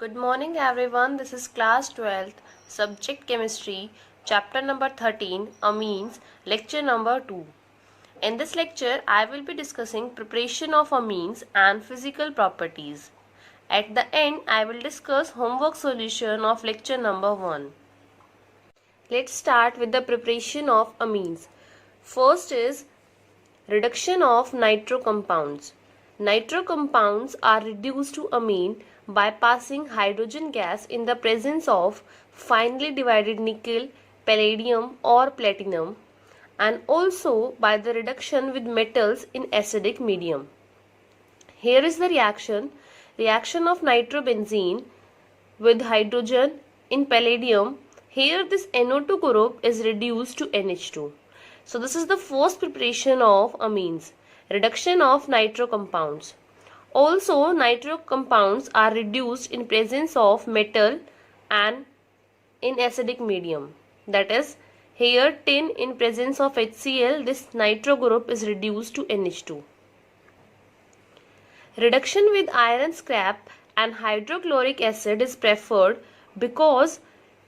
Good morning everyone, this is class 12th, subject chemistry, chapter number 13, amines, lecture number 2. In this lecture, I will be discussing preparation of amines and physical properties. At the end, I will discuss homework solution of lecture number 1. Let's start with the preparation of amines. First is reduction of nitro compounds. Nitro compounds are reduced to amine by passing hydrogen gas in the presence of finely divided nickel, palladium or platinum, and also by the reduction with metals in acidic medium. Here is the reaction of nitrobenzene with hydrogen in palladium. Here this NO2 group is reduced to NH2. So this is the first preparation of amines, reduction of nitro compounds. Also, nitro compounds are reduced in presence of metal and in acidic medium. That is, here tin in presence of HCl, this nitro group is reduced to NH2. Reduction with iron scrap and hydrochloric acid is preferred because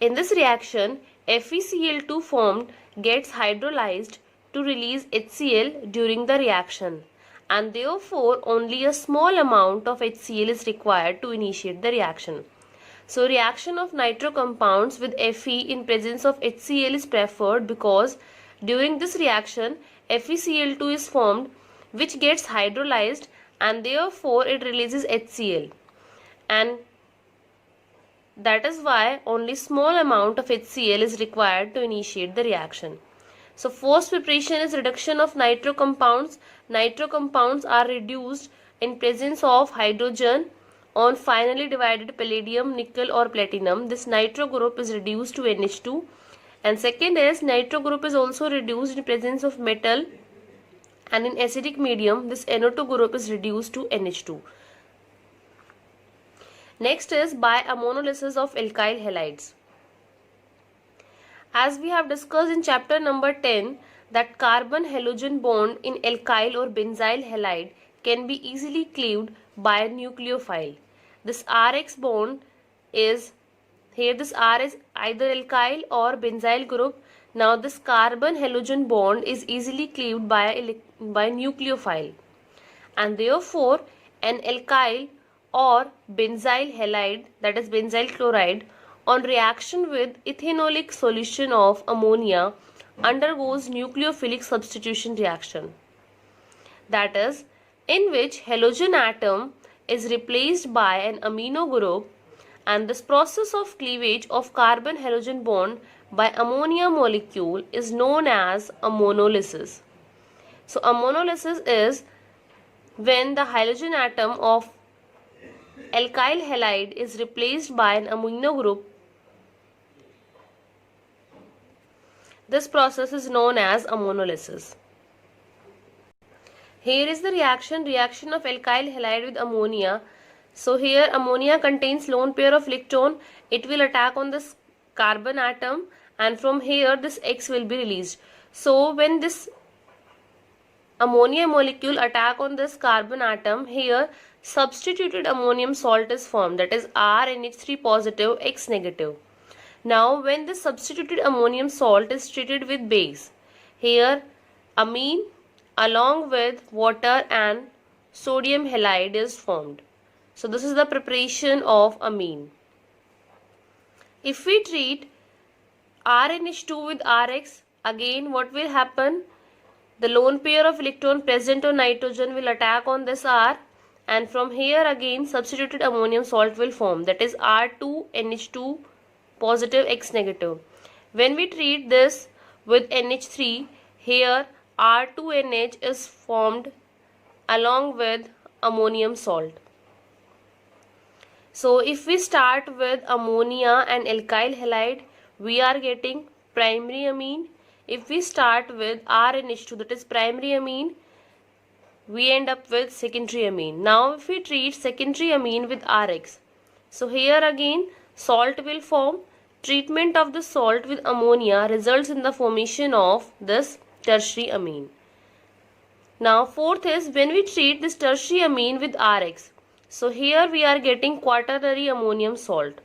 in this reaction FeCl2 formed gets hydrolyzed to release HCl during the reaction, and therefore only a small amount of HCl is required to initiate the reaction. So reaction of nitro compounds with Fe in presence of HCl is preferred because during this reaction FeCl2 is formed which gets hydrolyzed and therefore it releases HCl, and that is why only small amount of HCl is required to initiate the reaction. So first preparation is reduction of nitro compounds. Nitro compounds are reduced in presence of hydrogen on finally divided palladium, nickel or platinum. This nitro group is reduced to NH2. And second is nitro group is also reduced in presence of metal, and in acidic medium this NO2 group is reduced to NH2. Next is by ammonolysis of alkyl halides. As we have discussed in chapter number 10 that carbon halogen bond in alkyl or benzyl halide can be easily cleaved by a nucleophile. This RX bond is, here this R is either alkyl or benzyl group. Now this carbon halogen bond is easily cleaved by nucleophile, and therefore an alkyl or benzyl halide, that is benzyl chloride, on reaction with ethanolic solution of ammonia undergoes nucleophilic substitution reaction, that is, in which halogen atom is replaced by an amino group, and this process of cleavage of carbon halogen bond by ammonia molecule is known as ammonolysis. So ammonolysis is when the halogen atom of alkyl halide is replaced by an amino group. This process is known as ammonolysis. Here is the reaction of alkyl halide with ammonia. So here ammonia contains lone pair of electron. It will attack on this carbon atom, and from here this X will be released. So when this ammonia molecule attack on this carbon atom, here substituted ammonium salt is formed, that is RNH3 positive, X negative. Now when this substituted ammonium salt is treated with base, here amine along with water and sodium halide is formed. So this is the preparation of amine. If we treat RNH2 with RX, again what will happen? The lone pair of electron present on nitrogen will attack on this R, and from here again substituted ammonium salt will form, that is R2NH2 positive, X negative. When we treat this with NH3, here R2NH is formed along with ammonium salt. So if we start with ammonia and alkyl halide, we are getting primary amine. If we start with RNH2, that is primary amine, we end up with secondary amine. Now if we treat secondary amine with RX, so here again salt will form. Treatment of the salt with ammonia results in the formation of this tertiary amine. Now fourth is when we treat this tertiary amine with RX. So here we are getting quaternary ammonium salt.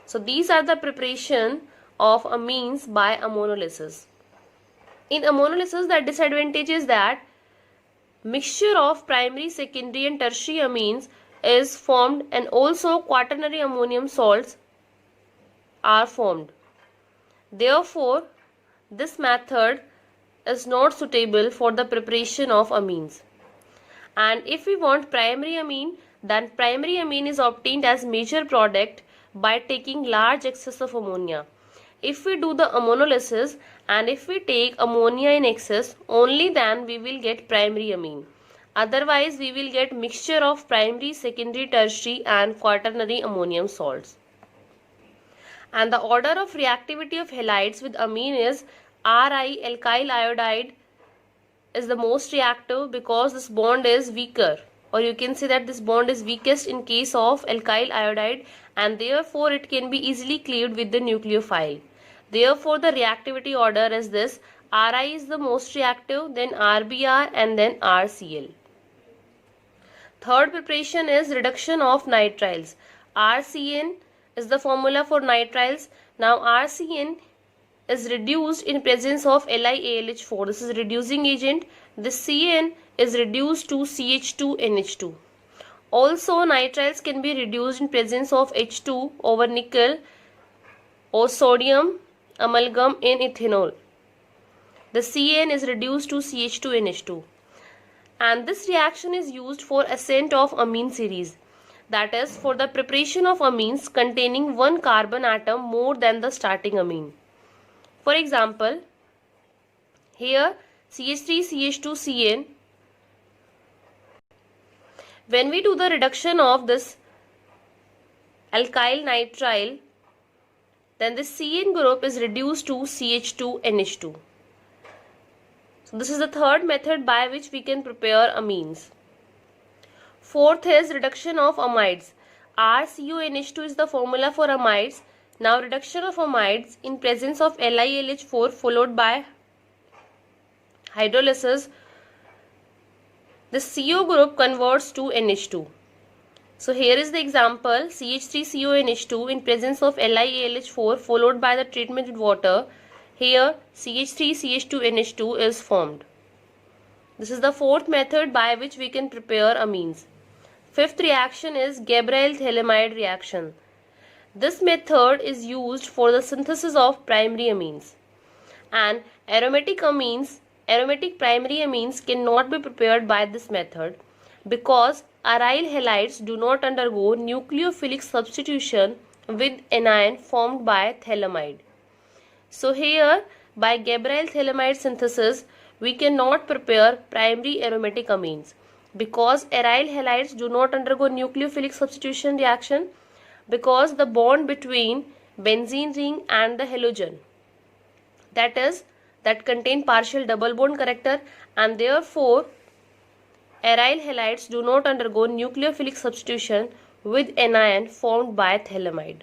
So these are the preparation of amines by ammonolysis. In ammonolysis, the disadvantage is that mixture of primary, secondary and tertiary amines is formed, and also quaternary ammonium salts are formed. Therefore, this method is not suitable for the preparation of amines. And if we want primary amine, then primary amine is obtained as major product by taking large excess of ammonia. If we do the ammonolysis and if we take ammonia in excess, only then we will get primary amine. Otherwise, we will get mixture of primary, secondary, tertiary and quaternary ammonium salts. And the order of reactivity of halides with amine is Ri, alkyl iodide, is the most reactive because this bond is weaker, or you can say that this bond is weakest in case of alkyl iodide, and therefore it can be easily cleaved with the nucleophile. Therefore the reactivity order is this: Ri is the most reactive, then RBr and then RCl. Third preparation is reduction of nitriles. RCN is the formula for nitriles. Now RCN is reduced in presence of LiAlH4. This is reducing agent. This CN is reduced to CH2NH2. Also, nitriles can be reduced in presence of H2 over nickel or sodium amalgam in ethanol. The CN is reduced to CH2NH2. And this reaction is used for ascent of amine series. That is, for the preparation of amines containing one carbon atom more than the starting amine. For example, here CH3CH2CN, when we do the reduction of this alkyl nitrile, then this CN group is reduced to CH2NH2. So this is the third method by which we can prepare amines. Fourth is reduction of amides. RCONH2 is the formula for amides. Now reduction of amides in presence of LiLH4 followed by hydrolysis. The CO group converts to NH2. So here is the example: CH3CONH2 in presence of LiAlH4 followed by the treatment with water. Here CH3CH2NH2 is formed. This is the fourth method by which we can prepare amines. Fifth reaction is Gabriel-Thalamide reaction. This method is used for the synthesis of primary amines. And aromatic primary amines cannot be prepared by this method because aryl halides do not undergo nucleophilic substitution with anion formed by thalamide. So here, by Gabriel-Thalamide synthesis, we cannot prepare primary aromatic amines because aryl halides do not undergo nucleophilic substitution reaction, because the bond between benzene ring and the halogen, that contain partial double bond character, and therefore aryl halides do not undergo nucleophilic substitution with anion formed by thalamide.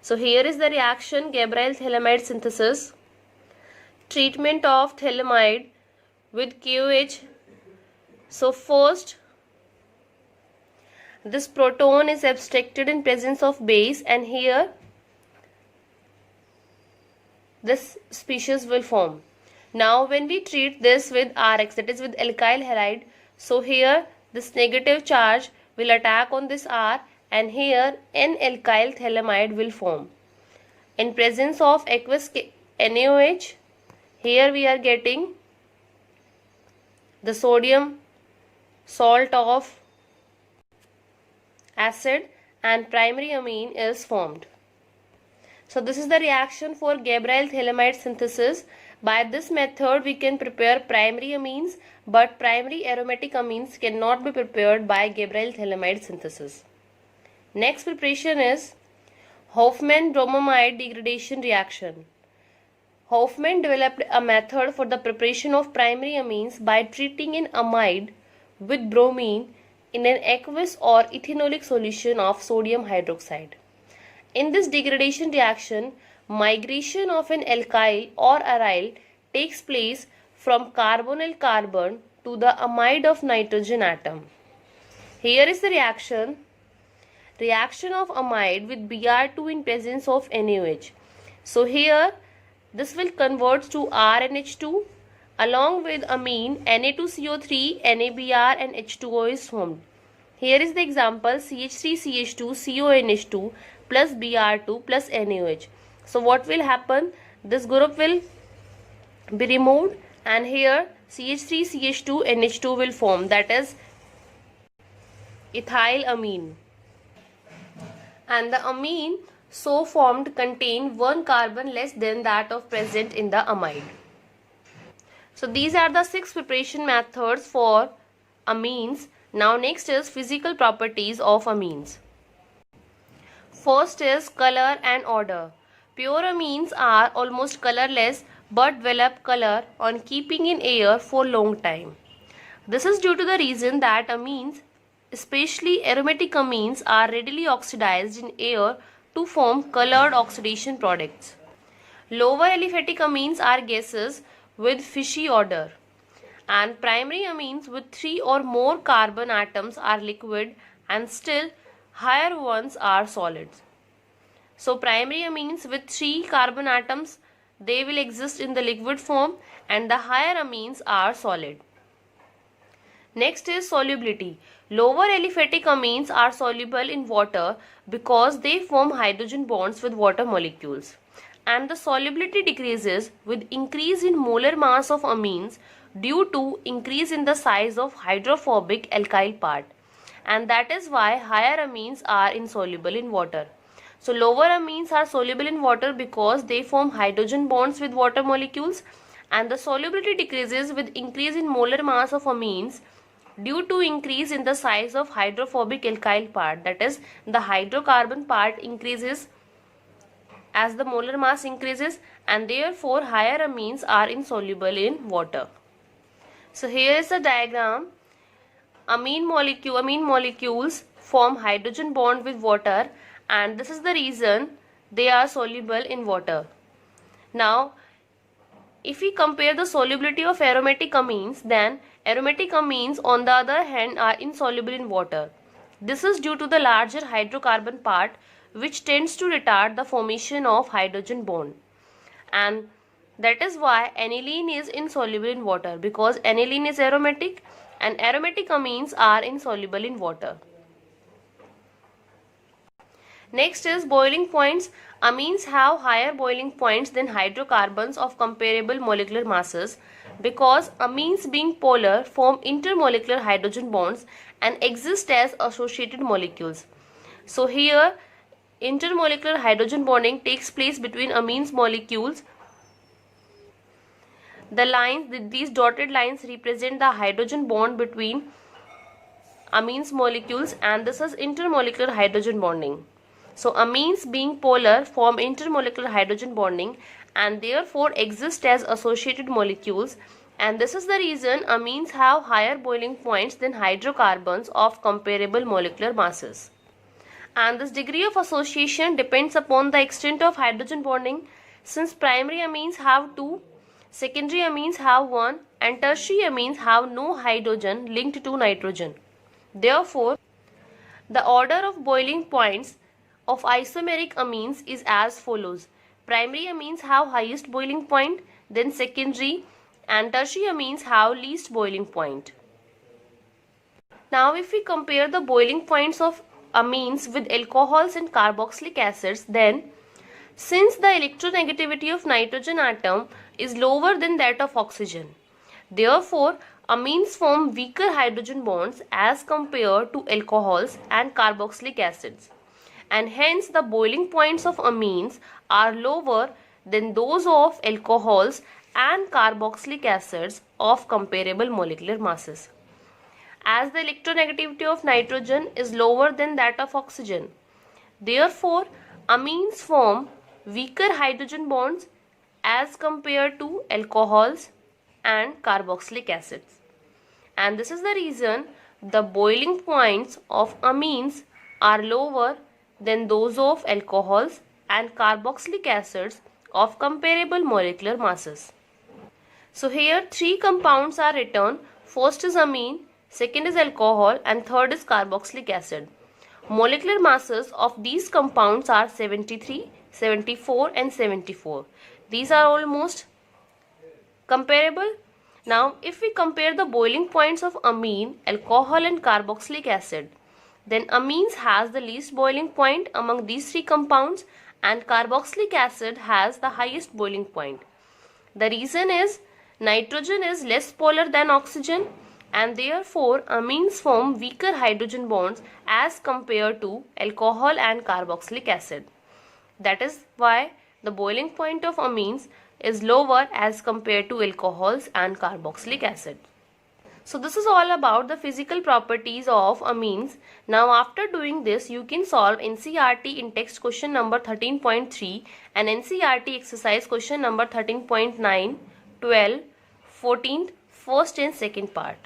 So here is the reaction Gabriel-Thalamide synthesis. Treatment of thalamide with KOH. So first, this proton is abstracted in presence of base, and here this species will form. Now when we treat this with RX, that is with alkyl halide, so here this negative charge will attack on this R, and here N-alkyl thalamide will form. In presence of aqueous NaOH, here we are getting the sodium salt of acid and primary amine is formed. So this is the reaction for Gabriel-Thalamide synthesis. By this method we can prepare primary amines, but primary aromatic amines cannot be prepared by Gabriel-Thalamide synthesis. Next preparation is Hofmann-bromamide degradation reaction. Hofmann developed a method for the preparation of primary amines by treating an amide with bromine in an aqueous or ethanolic solution of sodium hydroxide. In this degradation reaction, migration of an alkyl or aryl takes place from carbonyl carbon to the amide of nitrogen atom. Here is the reaction. reaction of amide with Br2 in presence of NaOH. So here this will convert to RNH2 along with amine Na2CO3, NaBr and H2O is formed. Here is the example CH3CH2 CONH2 plus Br2 plus NaOH. So what will happen? This group will be removed and here CH3CH2 NH2 will form, that is ethylamine. And the amine so formed contain one carbon less than that of present in the amide. So these are the 6 preparation methods for amines. Now next is physical properties of amines. First is color and odor. Pure amines are almost colorless but develop color on keeping in air for long time. This is due to the reason that amines, especially aromatic amines, are readily oxidized in air to form colored oxidation products. Lower aliphatic amines are gases with fishy odor, and primary amines with 3 or more carbon atoms are liquid and still higher ones are solids. So primary amines with 3 carbon atoms, they will exist in the liquid form and the higher amines are solid. Next is solubility. Lower aliphatic amines are soluble in water because they form hydrogen bonds with water molecules, and the solubility decreases with increase in molar mass of amines due to increase in the size of hydrophobic alkyl part, and that is why higher amines are insoluble in water. So lower amines are soluble in water because they form hydrogen bonds with water molecules, and the solubility decreases with increase in molar mass of amines due to increase in the size of hydrophobic alkyl part, that is the hydrocarbon part increases as the molar mass increases, and therefore higher amines are insoluble in water. So here is the diagram. Amine molecules form hydrogen bond with water, and this is the reason they are soluble in water. Now if we compare the solubility of aromatic amines, then aromatic amines on the other hand are insoluble in water. This is due to the larger hydrocarbon part, which tends to retard the formation of hydrogen bond, and that is why aniline is insoluble in water, because aniline is aromatic and aromatic amines are insoluble in water. Next is boiling points. Amines have higher boiling points than hydrocarbons of comparable molecular masses because amines, being polar, form intermolecular hydrogen bonds and exist as associated molecules. So here intermolecular hydrogen bonding takes place between amines molecules. These dotted lines represent the hydrogen bond between amines molecules, and this is intermolecular hydrogen bonding. So amines, being polar, form intermolecular hydrogen bonding and therefore exist as associated molecules, and this is the reason amines have higher boiling points than hydrocarbons of comparable molecular masses. And this degree of association depends upon the extent of hydrogen bonding, since primary amines have 2, secondary amines have 1, and tertiary amines have no hydrogen linked to nitrogen. Therefore, the order of boiling points of isomeric amines is as follows. Primary amines have highest boiling point, then secondary, and tertiary amines have least boiling point. Now if we compare the boiling points of amines with alcohols and carboxylic acids, then since the electronegativity of nitrogen atom is lower than that of oxygen, therefore amines form weaker hydrogen bonds as compared to alcohols and carboxylic acids, and hence the boiling points of amines are lower than those of alcohols and carboxylic acids of comparable molecular masses. As the electronegativity of nitrogen is lower than that of oxygen, therefore amines form weaker hydrogen bonds as compared to alcohols and carboxylic acids, and this is the reason the boiling points of amines are lower than those of alcohols and carboxylic acids of comparable molecular masses. So here 3 compounds are written. First is amine, second is alcohol, and third is carboxylic acid. Molecular masses of these compounds are 73, 74 and 74. These are almost comparable. Now, if we compare the boiling points of amine, alcohol and carboxylic acid, then amines has the least boiling point among these three compounds and carboxylic acid has the highest boiling point. The reason is nitrogen is less polar than oxygen and therefore amines form weaker hydrogen bonds as compared to alcohol and carboxylic acid. That is why the boiling point of amines is lower as compared to alcohols and carboxylic acid. So this is all about the physical properties of amines. Now after doing this, you can solve NCERT in text question number 13.3 and NCERT exercise question number 13.9, 12, 14th, first and second part.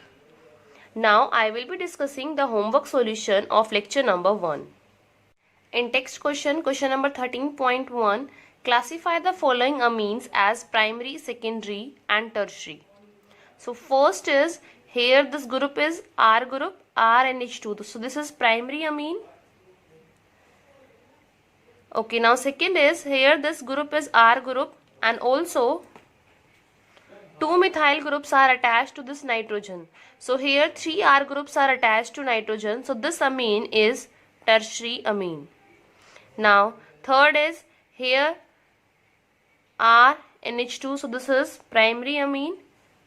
Now I will be discussing the homework solution of lecture number 1. In text question number 13.1, classify the following amines as primary, secondary and tertiary. So first is, here this group is R group, RNH2. So this is primary amine. Okay, now second is, here this group is R group and also 2 methyl groups are attached to this nitrogen. So here 3 R groups are attached to nitrogen. So this amine is tertiary amine. Now third is, here RNH2. So this is primary amine.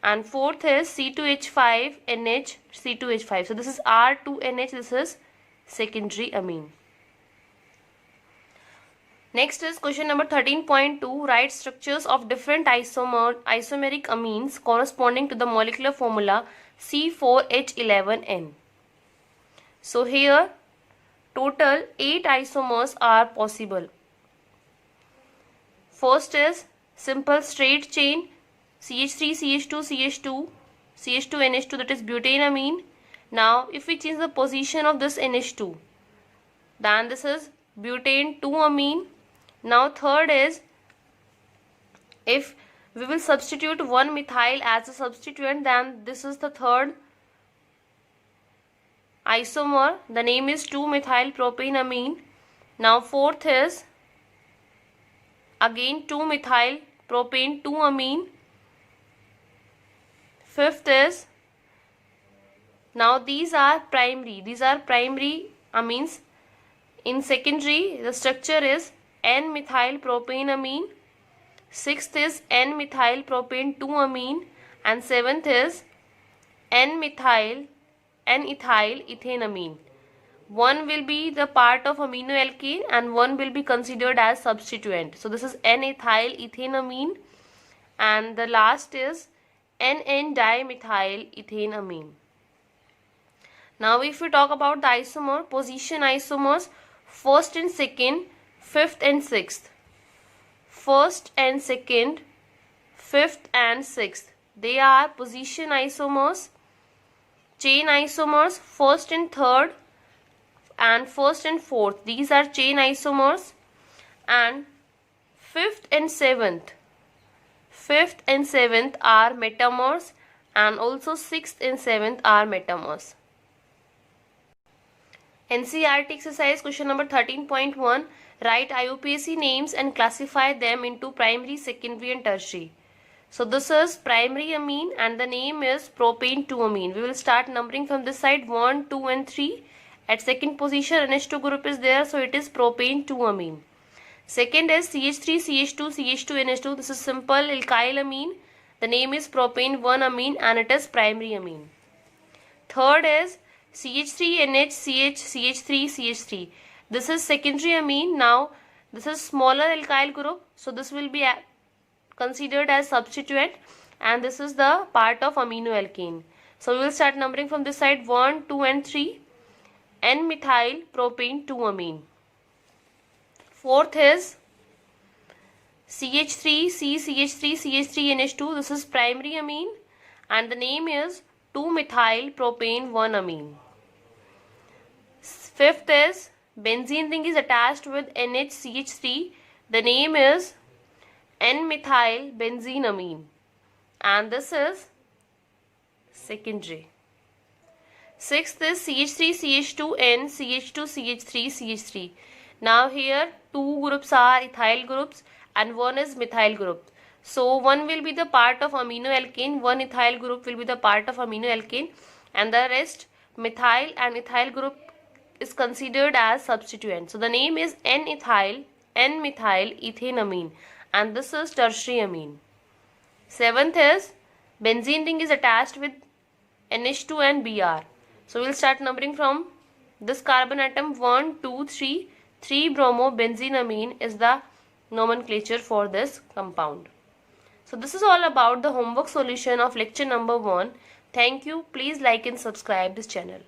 And fourth is C2H5NH, C2H5. So this is R2NH, this is secondary amine. Next is question number 13.2. Write structures of different isomeric amines corresponding to the molecular formula C4H11N. So here total 8 isomers are possible. First is simple straight chain CH3, CH2, CH2, CH2NH2, that is butanamine. Now if we change the position of this NH2, then this is butane 2-amine. Now third is, if we will substitute 1 methyl as a substituent, then this is the third isomer. The name is 2-methylpropanamine. Now fourth is again 2-methylpropane 2-amine. Fifth is, now these are primary amines. In secondary, the structure is N-methylpropanamine. Sixth is N-methylpropane 2-amine and seventh is N-ethylethanamine. One will be the part of amino alkane and one will be considered as substituent. So this is N-ethylethanamine and the last is N,N-dimethylethanamine. Now if we talk about the isomer, position isomers, first and second, fifth and sixth. First and second, fifth and sixth. They are position isomers. Chain isomers, first and third and first and fourth. These are chain isomers. And fifth and seventh are metamers and also sixth and seventh are metamers. NCERT exercise question number 13.1. Write IUPAC names and classify them into primary, secondary and tertiary. So this is primary amine and the name is propane 2-amine. We will start numbering from this side 1, 2 and 3. At second position NH2 group is there, so it is propane 2-amine. Second is CH3, CH2, CH2NH2. This is simple alkyl amine. The name is propane 1-amine and it is primary amine. Third is CH3NH, CH3, CH3. This is secondary amine. Now this is smaller alkyl group, so this will be considered as substituent and this is the part of amino alkane. So we will start numbering from this side 1, 2 and 3. N-methylpropane 2-amine. Fourth is CH3, CH3NH2. This is primary amine and the name is 2-methylpropane 1-amine. Fifth is benzene ring is attached with NHCH3. The name is N-methylbenzeneamine and this is secondary. Sixth is CH3, CH2N, CH2, CH3, CH3. Now here two groups are ethyl groups and one is methyl group. So one will be the part of amino alkane, one ethyl group will be the part of amino alkane, and the rest methyl and ethyl group is considered as substituent. So the name is N-ethyl, N-methyl ethanamine, and this is tertiary amine. Seventh is benzene ring is attached with NH2 and Br. So we will start numbering from this carbon atom 1, 2, 3. 3-bromo-benzenamine is the nomenclature for this compound. So this is all about the homework solution of lecture number 1. Thank you. Please like and subscribe this channel.